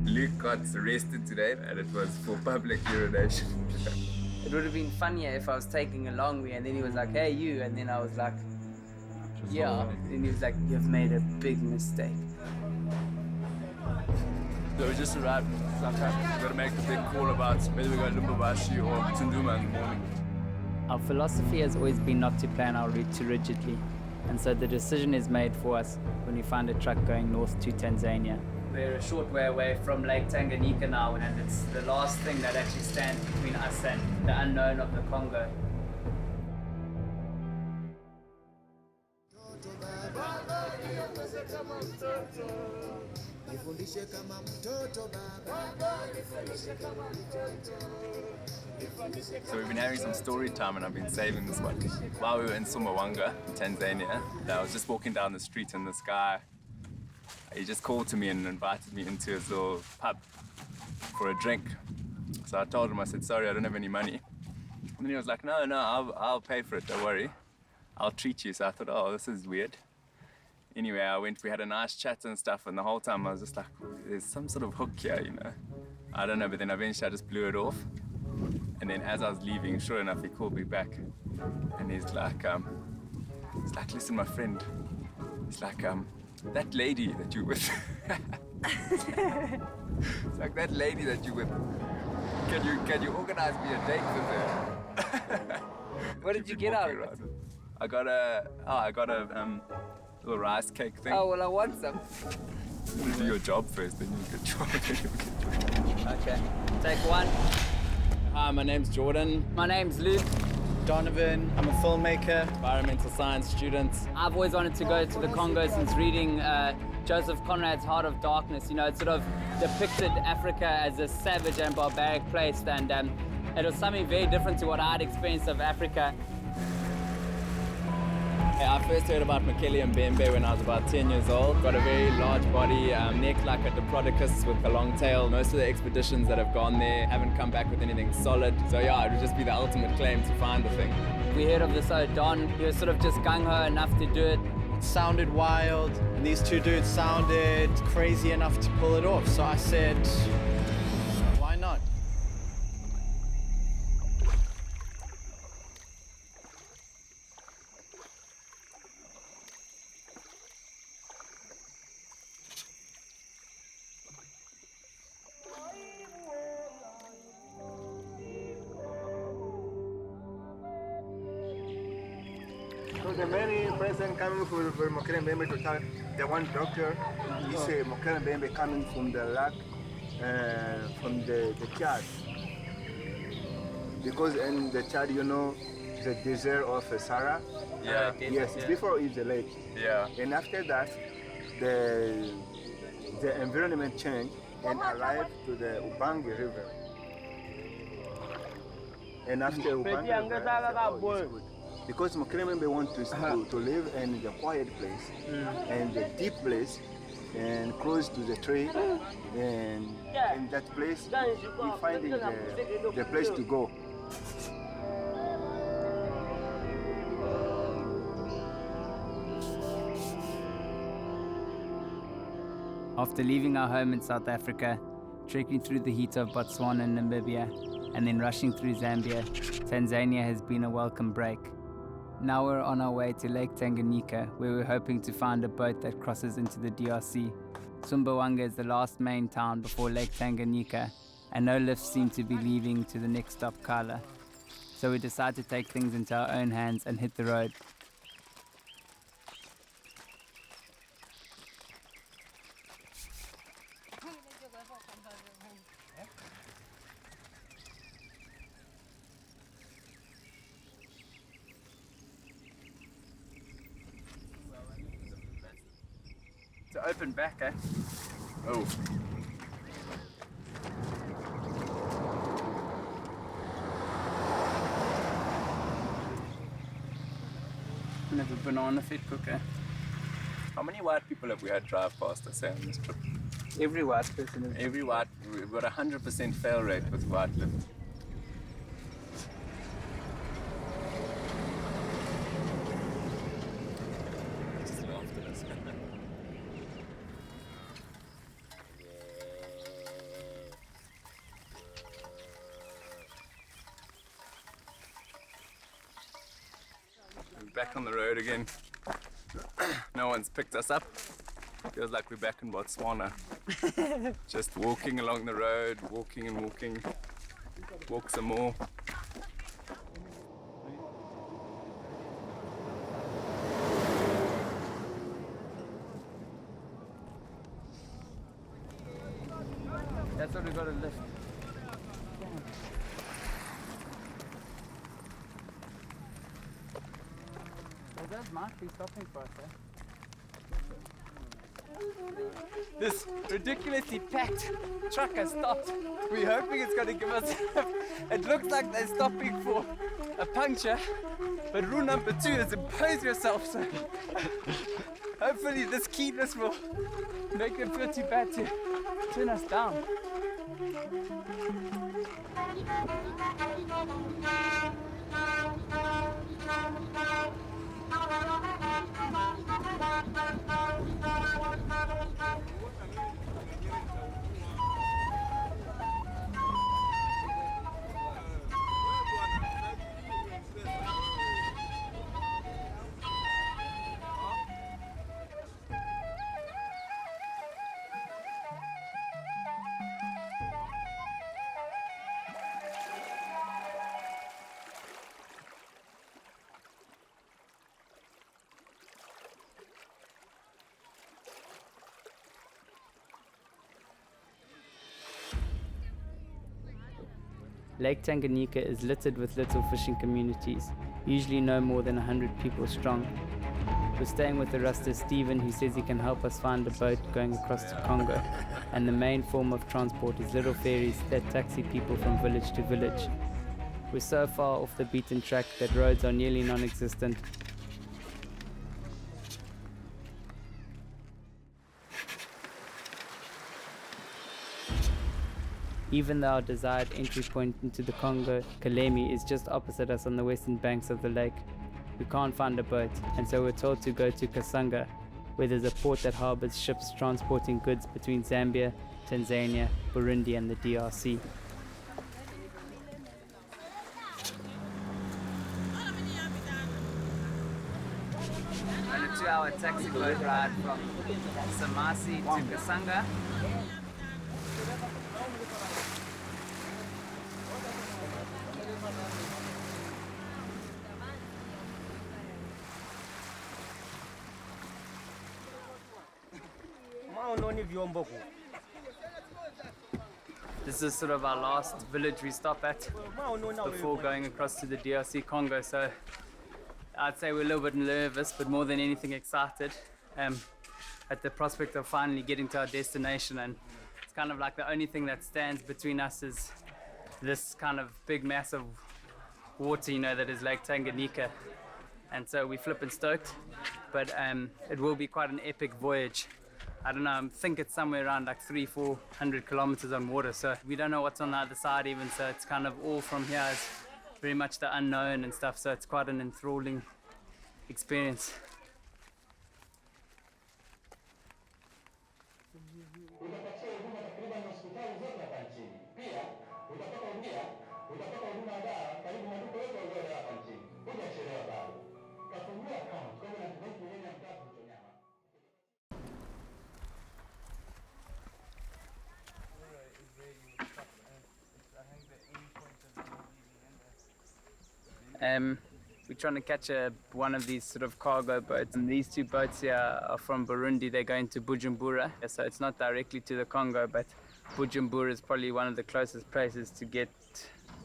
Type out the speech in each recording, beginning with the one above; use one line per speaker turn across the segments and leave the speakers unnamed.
Luke got arrested today and it was for public urination.
It would have been funnier if I was taking a long wee and then he was like, hey, you. And then I was like, yeah. And he was like, you've made a big mistake.
So we just arrived in South Africa. We've got to make a big call about whether we go to Lubumbashi or Tunduma in the morning.
Our philosophy has always been not to plan our route too rigidly. And so the decision is made for us when we find a truck going north to Tanzania. We're a short way away from Lake Tanganyika now, and it's the last thing that actually stands between us and the unknown of the Congo.
So we've been having some story time and I've been saving this one. While we were in Sumbawanga, Tanzania, I was just walking down the street and this guy, he just called to me and invited me into his little pub for a drink. So I told him, I said, sorry, I don't have any money. And then he was like, no, I'll pay for it, don't worry. I'll treat you. So I thought, oh, this is weird. Anyway, we had a nice chat and stuff, and the whole time I was just like, there's some sort of hook here, you know. I don't know, but then eventually I just blew it off. And then as I was leaving, sure enough, he called me back. And he's like, listen, my friend. He's like, that lady that you're with. It's like, that lady that you're with. Can you organize me a date with her?
What did you get out of it?
I got a little rice cake thing.
Oh, well, I want some.
You do your job first, then you get your job.
Okay, take one.
Hi, my name's Jordan.
My name's Luke.
Donovan, I'm a filmmaker.
Environmental science student.
I've always wanted to go to the Congo since reading Joseph Conrad's Heart of Darkness. You know, it sort of depicted Africa as a savage and barbaric place, and it was something very different to what I'd experienced of Africa.
I first heard about Mekele and Mbembe when I was about 10 years old. Got a very large body, neck like a diplodocus with a long tail. Most of the expeditions that have gone there haven't come back with anything solid. So yeah, it would just be the ultimate claim to find the thing.
We heard of this Don. He was sort of just gung-ho enough to do it.
It sounded wild, and these two dudes sounded crazy enough to pull it off. So I said, why not?
So the main person coming from Mokele Mbembe to tell the one doctor, he said Mokele Mbembe coming from the lake, from the Chad. Because in the Chad, you know, the desert of Sahara.
Yeah.
Yes, before is the lake.
Yeah.
And after that, the environment changed and arrived to the Ubangi River. And after Ubangi River, it's good. Because Mokele Mbembe wants to live in the quiet place and the deep place and close to the tree, and in that place we finding the place to go.
After leaving our home in South Africa, trekking through the heat of Botswana and Namibia, and then rushing through Zambia, Tanzania has been a welcome break. Now we're on our way to Lake Tanganyika, where we're hoping to find a boat that crosses into the DRC. Sumbawanga is the last main town before Lake Tanganyika, and no lifts seem to be leaving to the next stop, Kala. So we decide to take things into our own hands and hit the road. To open back, eh?
Oh.
We have a banana fed cooker.
How many white people have we had drive past us on this trip?
Every white person is...
We've got 100% fail rate with white lift. Just laughed at us. back on the road again. No one's picked us up. Feels like we're back in Botswana. Just walking along the road, walking and walking. Walk some more.
That's what we got to lift. Well, that might be stopping for us, eh? This ridiculously packed truck has stopped. We're hoping it's going to give us... It looks like they're stopping for a puncture, but rule number 2 is impose yourself. So hopefully this keenness will make it feel too bad to turn us down. Lake Tanganyika is littered with little fishing communities, usually no more than 100 people strong. We're staying with the Rasta Stephen, who says he can help us find a boat going across to Congo, and the main form of transport is little ferries that taxi people from village to village. We're so far off the beaten track that roads are nearly non-existent. Even though our desired entry point into the Congo, Kalemi, is just opposite us on the western banks of the lake, we can't find a boat, and so we're told to go to Kasanga, where there's a port that harbors ships transporting goods between Zambia, Tanzania, Burundi and the DRC. On a 2-hour taxi boat ride from Samasi to Kasanga. This is sort of our last village we stop at before going across to the DRC Congo, so I'd say we're a little bit nervous, but more than anything excited at the prospect of finally getting to our destination. And it's kind of like the only thing that stands between us is this kind of big mass of water, you know, that is Lake Tanganyika. And so we're flipping stoked, but it will be quite an epic voyage. I don't know, I think it's somewhere around like 300-400 kilometers on water, so we don't know what's on the other side even, so it's kind of all from here is very much the unknown and stuff, so it's quite an enthralling experience. We're trying to catch one of these sort of cargo boats, and these 2 boats here are from Burundi. They're going to Bujumbura, so it's not directly to the Congo, but Bujumbura is probably one of the closest places to get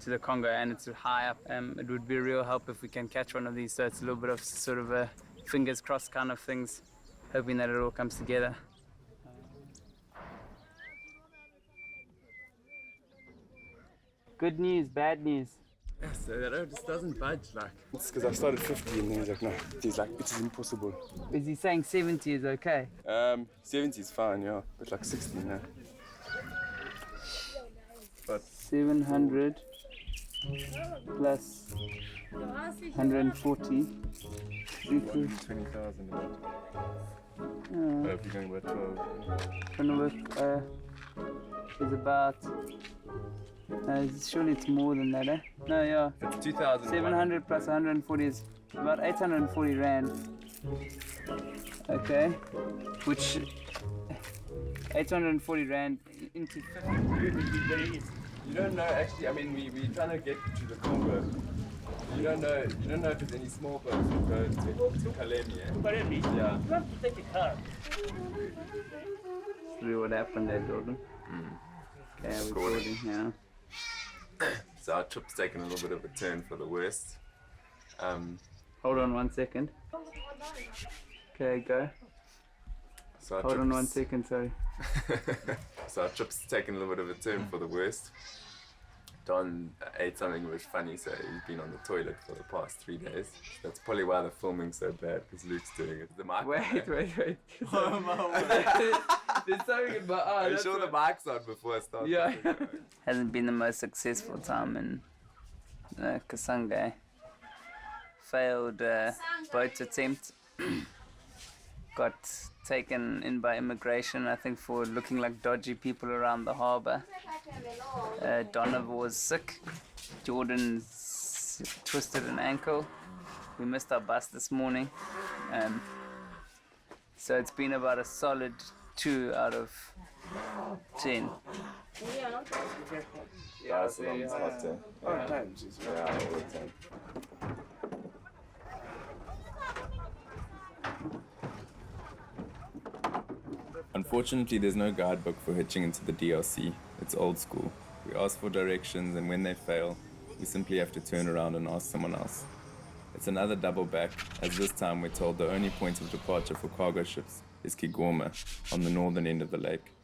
to the Congo, and it's high up. It would be a real help if we can catch one of these, so it's a little bit of sort of a fingers crossed kind of things, hoping that it all comes together. Good news, bad news.
Yeah, so the road just doesn't budge, like.
It's because I started 50 and he's like, no, he's like, it is impossible.
Is he saying 70 is okay?
70 is fine, yeah, but like 60 now.
But
700 plus 140 equals
20,000 about. If you're going about 12.
is about Surely it's more than that, eh? No, yeah.
It's 2,000.
700 plus 140 is about 840 rand. Okay. Which 840 rand into 50.
You don't know, actually, I mean, we're trying to get to the Congo. You don't know if there's any small boats that go to Kalemi, eh? Yeah.
You have to take a car.
See what happened there, Jordan. Okay, we're recording now.
So our trip's taken a little bit of a turn for the worst.
Hold on 1 second. Okay, go.
So our
Hold on 1
trip's-
second, sorry.
So our trip's taken a little bit of a turn for the worst. Don ate something that was funny, so he's been on the toilet for the past 3 days. That's probably why the filming's so bad, because Luke's doing it. The mic.
Wait. There's something in my eye.
Are you sure the mic's on before I start?
Yeah. Hasn't been the most successful time in Kasanga. Failed boat attempt. Got taken in by immigration, I think, for looking like dodgy people around the harbour. Donovan was sick. Jordan's twisted an ankle. We missed our bus this morning. So it's been about a solid 2 out of 10.
Yeah, it's hot there.
All times.
Yeah, all the time. Unfortunately, there's no guidebook for hitching into the DRC. It's old school. We ask for directions, and when they fail, we simply have to turn around and ask someone else. It's another double back, as this time we're told the only point of departure for cargo ships is Kigoma, on the northern end of the lake.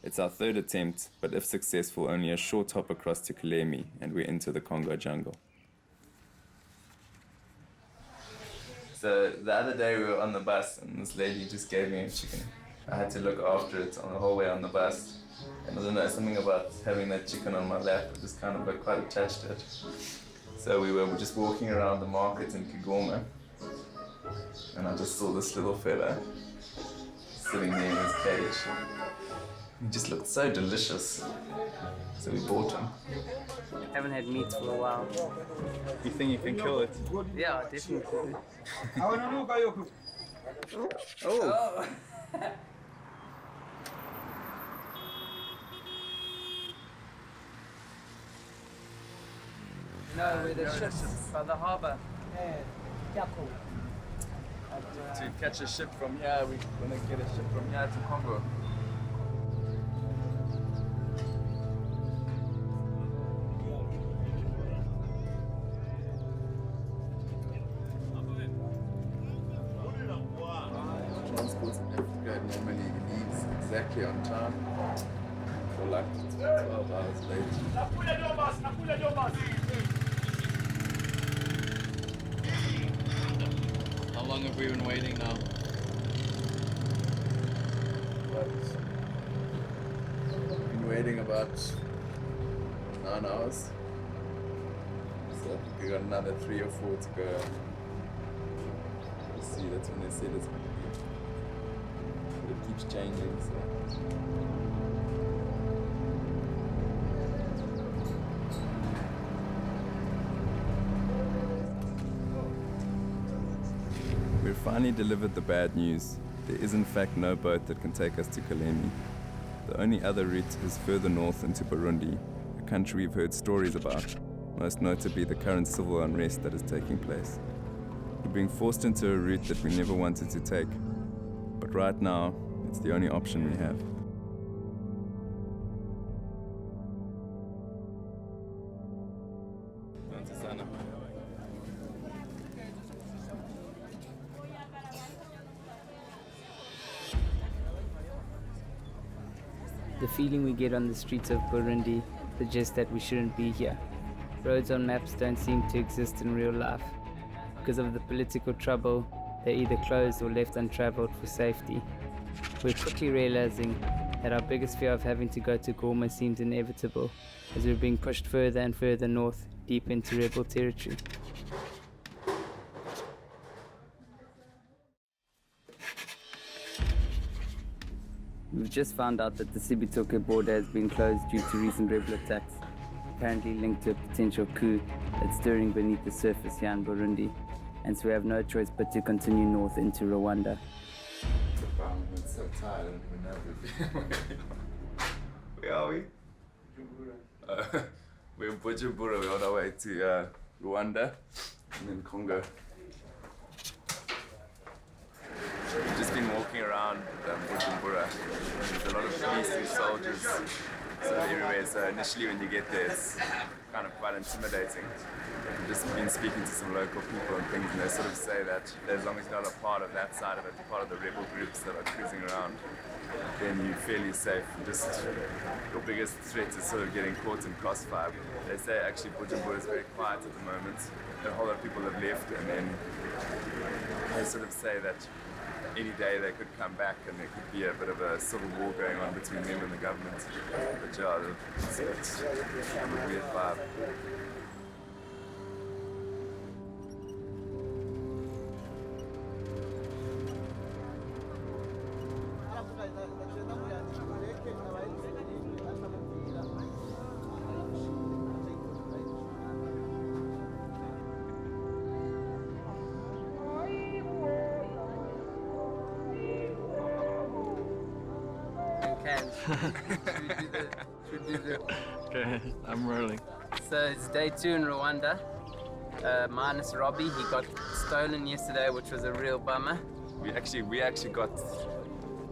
It's our third attempt, but if successful, only a short hop across to Kalemi, and we're into the Congo jungle. So the other day we were on the bus, and this lady just gave me a chicken. I had to look after it on the whole way on the bus. And I don't know, something about having that chicken on my lap, I just kind of got quite attached to it. So we were just walking around the market in Kigoma, and I just saw this little fella sitting there in his cage. He just looked so delicious. So we bought him.
Haven't had meat for a while.
You think you can kill it?
Yeah, definitely.
Oh!
No, with the ships by the harbour.
To catch a ship from here, we're gonna get a ship from here to Congo. Transport in Africa normally leaves exactly on time, for like 12 hours late.
How long have we been waiting now?
Been waiting about 9 hours. So I think we got another 3 or 4 to go. We'll see, that's when they said it's going to be. But it keeps changing, so. We've finally delivered the bad news. There is in fact no boat that can take us to Kalemi. The only other route is further north into Burundi, a country we've heard stories about, most notably the current civil unrest that is taking place. We're being forced into a route that we never wanted to take, but right now, it's the only option we have.
The feeling we get on the streets of Burundi suggests that we shouldn't be here. Roads on maps don't seem to exist in real life. Because of the political trouble, they're either closed or left untraveled for safety. We're quickly realizing that our biggest fear of having to go to Goma seems inevitable, as we're being pushed further and further north, deep into rebel territory. We've just found out that the Cibitoke border has been closed due to recent rebel attacks. apparently linked to a potential coup that's stirring beneath the surface here in Burundi, and so we have no choice but to continue north into Rwanda.
I'm so tired. Where are we? We're in Bujumbura. We're on our way to Rwanda and then Congo. We've just been walking around Bujumbura. There's a lot of police and soldiers sort of everywhere. So initially when you get there, it's kind of quite intimidating. I've just been speaking to some local people and things, and they sort of say that as long as you're not a part of that side of it, part of the rebel groups that are cruising around, then you're fairly safe. Just your biggest threat is sort of getting caught in crossfire. They say actually Bujumbura is very quiet at the moment. A whole lot of people have left, and then they sort of say that any day they could come back and there could be a bit of a civil war going on between them and the government. But yeah, it's a weird vibe.
Okay, I'm rolling.
So it's day 2 in Rwanda. Minus Robbie, he got stolen yesterday, which was a real bummer.
We actually got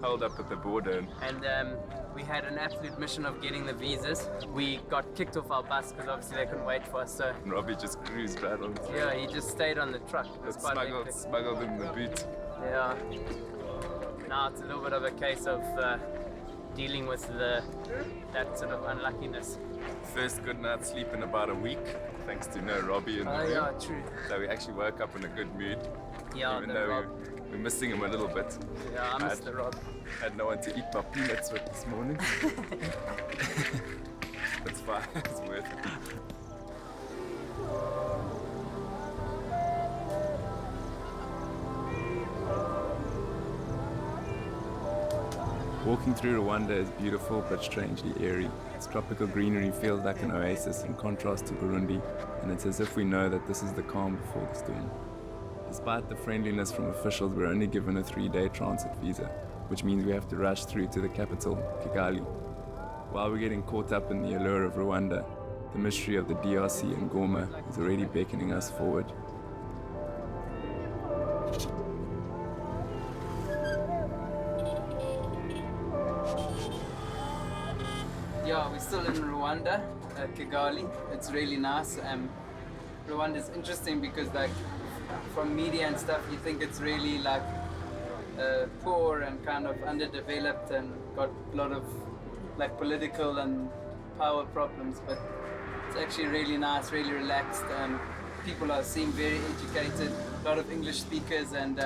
held up at the border.
And we had an absolute mission of getting the visas. We got kicked off our bus because obviously they couldn't wait for us. So
And Robbie just cruised right on.
yeah, he just stayed on the truck. It was quite hectic.
Smuggled in the boot.
Yeah. Now it's a little bit of a case of dealing with that sort of unluckiness.
First good night's sleep in about a week, thanks to no Robbie in the room.
Yeah, true.
So we actually woke up in a good mood,
Yeah,
even
the
though
Rob.
we're missing him a little bit.
Yeah, I missed the Rob.
Had no one to eat my peanuts with this morning. That's fine, it's worth it. Walking through Rwanda is beautiful but strangely eerie. Its tropical greenery feels like an oasis in contrast to Burundi, and it's as if we know that this is the calm before the storm. Despite the friendliness from officials, we're only given a 3-day transit visa, which means we have to rush through to the capital, Kigali. While we're getting caught up in the allure of Rwanda, the mystery of the DRC and Goma is already beckoning us forward.
Yeah, we're still in Rwanda, Kigali. It's really nice. Rwanda is interesting because, like, from media and stuff, you think it's really like poor and kind of underdeveloped and got a lot of like political and power problems. But it's actually really nice, really relaxed. People seem very educated, a lot of English speakers, and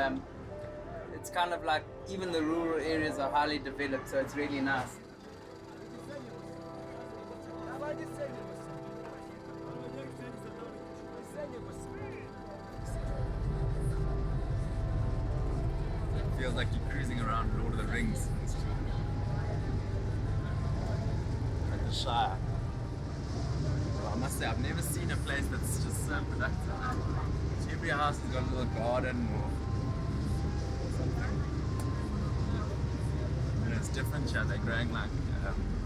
it's kind of like even the rural areas are highly developed, so it's really nice.
Feels like you're cruising around Lord of the Rings. Like the Shire. Well, I must say, I've never seen a place that's just so productive. Every house has got a little garden or something. And it's different here. They're growing like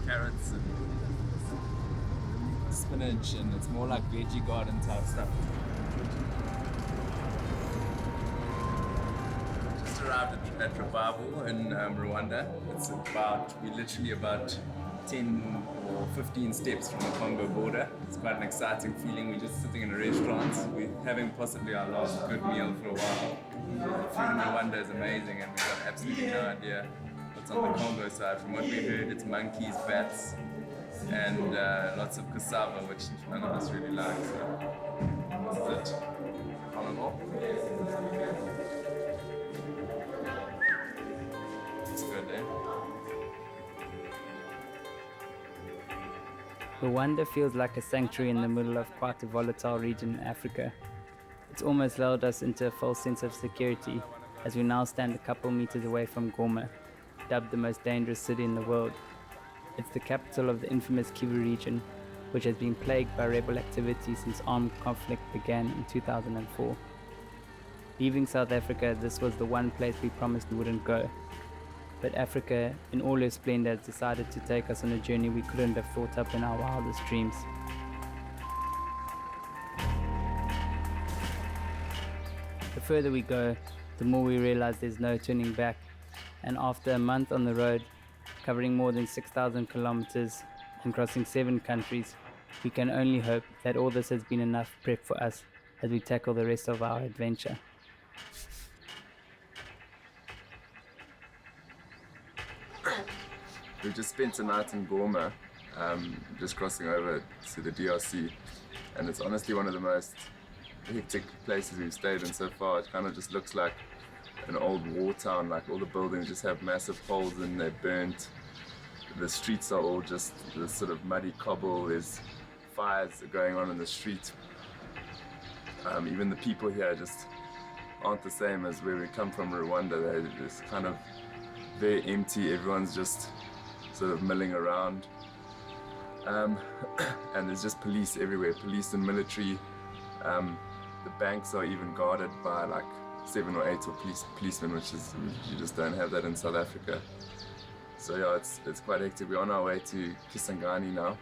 carrots and spinach, and it's more like veggie garden type stuff. Arrived at Revival in Rwanda. We're literally about 10 or 15 steps from the Congo border. It's quite an exciting feeling. We're just sitting in a restaurant. We're having possibly our last good meal for a while. The food in Rwanda is amazing, and we've got absolutely no idea what's on the Congo side. From what we heard, it's monkeys, bats, and lots of cassava, which none of us really like. So this is it. On and off.
Rwanda feels like a sanctuary in the middle of quite a volatile region in Africa. It's almost lulled us into a false sense of security as we now stand a couple meters away from Goma, dubbed the most dangerous city in the world. It's the capital of the infamous Kivu region, which has been plagued by rebel activity since armed conflict began in 2004. Leaving South Africa, this was the one place we promised we wouldn't go. But Africa, in all her splendor, has decided to take us on a journey we couldn't have thought up in our wildest dreams. The further we go, the more we realize there's no turning back. And after a month on the road, covering more than 6,000 kilometers and crossing 7 countries, we can only hope that all this has been enough prep for us as we tackle the rest of our adventure.
We just spent a night in Goma, just crossing over to the DRC, and it's honestly one of the most hectic places we've stayed in so far. It kind of just looks like an old war town, like all the buildings just have massive holes and they're burnt. The streets are all just this sort of muddy cobble. There's fires going on in the street. Even the people here just aren't the same as where we come from, Rwanda. They're just kind of very empty. Everyone's just sort of milling around. And there's just police everywhere, police and military. The banks are even guarded by like 7 or 8 policemen, which is, you just don't have that in South Africa. So yeah, it's quite hectic. We're on our way to Kisangani now,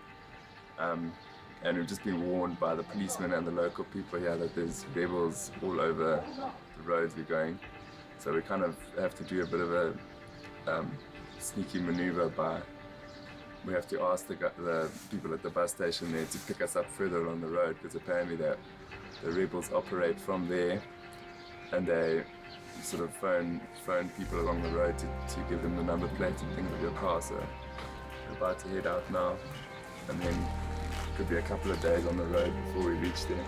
and we've just been warned by the policemen and the local people here that there's rebels all over the roads we're going. So we kind of have to do a bit of a sneaky maneuver by, we have to ask the people at the bus station there to pick us up further along the road, because apparently the rebels operate from there, and they sort of phone people along the road to give them the number plate and things of your car. So we're about to head out now, and then it could be a couple of days on the road before we reach there.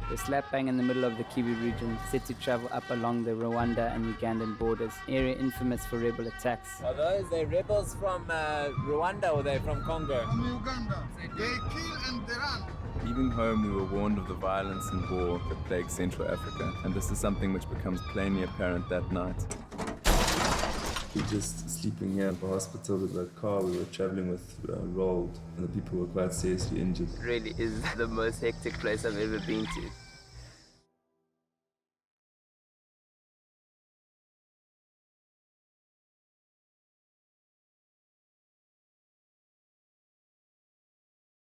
We're slap bang in the middle of the Kivu region, set to travel up along the Rwanda and Ugandan borders, area infamous for rebel attacks.
Are those they rebels from Rwanda or they from Congo?
From Uganda. They kill and they run.
Leaving home, we were warned of the violence and war that plagues Central Africa, and this is something which becomes plainly apparent that night. We're just sleeping here at the hospital with the car we were traveling with rolled, and the people were quite seriously injured.
It really is the most hectic place I've ever been to.